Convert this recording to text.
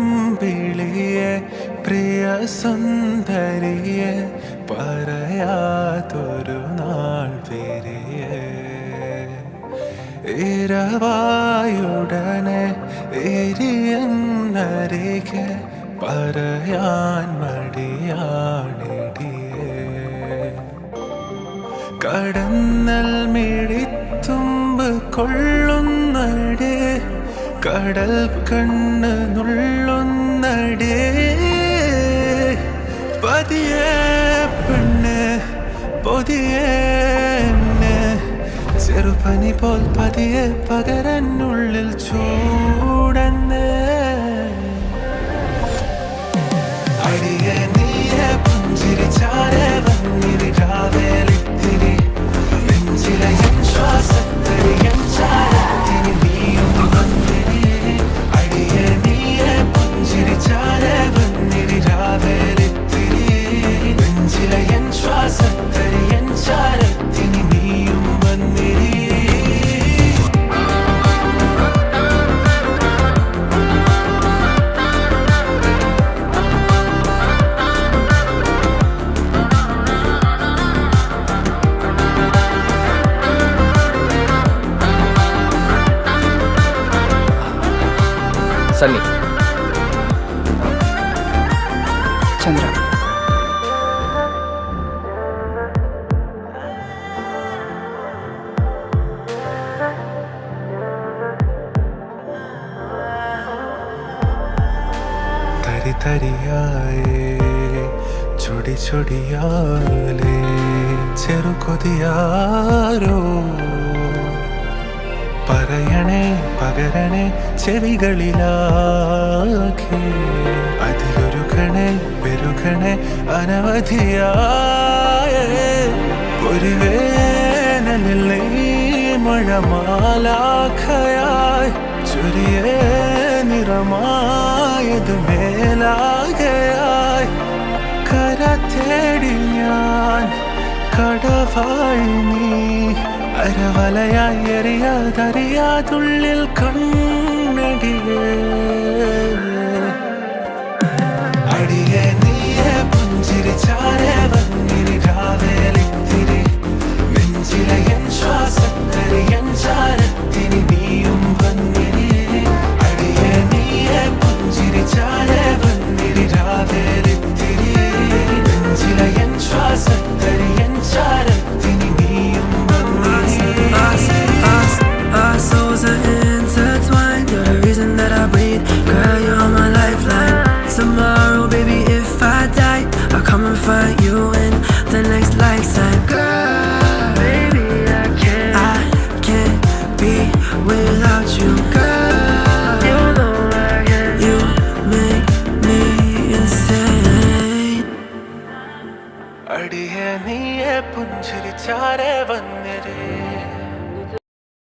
കൊതിയമ്പിളിയെ പ്രിയ സുന്ദരിയെ പറയാതൊരു നാൾ വിരിയെ ഇരവായുടനെ എരിയെന്നരികെ പറയാൻ മടിയാണിടിയേ കടന്നൽ മിഴിത്തുമ്പ് കൊള്ളുന്നടേ കടൽ കണ്ണ് നുള്ളുന്നടേ പതിയെ പെണ്ണ് പൊതിയെ ചെറുപനി പോൽ പതിയെ പകരനുള്ളിൽ ചൂടന്ന് അടിയെ നീയെ പുഞ്ചിരിച്ചാരെ വന്നിരി രാവേലിത്തിരി നെഞ്ചിലെ എൻ ശ്വാസത്തരി എൻ ചാരത്തിനി നീയും വന്നിരി അടിയെ നീയെ പുഞ്ചിരിച്ചാരെ വന്നിരി രാവേലിത്തിരി നെഞ്ചിലെ എൻ ശ്വാസത്തരി എൻ ചാരത്തിനി നീയും വന്നിരി സണ്ണി ചന്ദ്ര തരി തരിയായേ ചൊടി ചൊടിയാലേ ചെറുകൊതിയാരോ പറയണേ പകരണേ ചെവികളിലാകെ അതിലൊരുകണേ പെരുകണേ അനവധിയായ ഒരു വേനലിൽ മഴമാലാഖയായി ചൊരിയേ നിറമായത് മേലാകയായി കര തേടി ഞാൻ കടവായി നീ അരവലയായി എറിയാതറിയാതുള്ളിൽ കണ്ണടിയേ അടിയെ നീയെ പുഞ്ചിരിച്ചാരെ വന്നിരി രാവേലിത്തിരി നെഞ്ചിലെ എൻ ശ്വാസത്തരി എൻ ചാരത്തിനി നീയും വന്നിരി അടിയെ നീയെ പുഞ്ചിരിച്ചാരെ വന്നിരി രാവേലിത്തിരി നെഞ്ചിലെ എൻ ശ്വാസത്തരി എൻ ചാരത്തിനി നീയും Our souls are intertwined. You're the reason that I breathe. Girl, you're my lifeline. Tomorrow, baby, if I die, I'll come and find you in the next lifetime. Girl, baby, I can't be without you. Girl, you know I can't. You make me insane. അടിയെ നീയെ പുഞ്ചിരിച്ചാരെ വന്നിരേ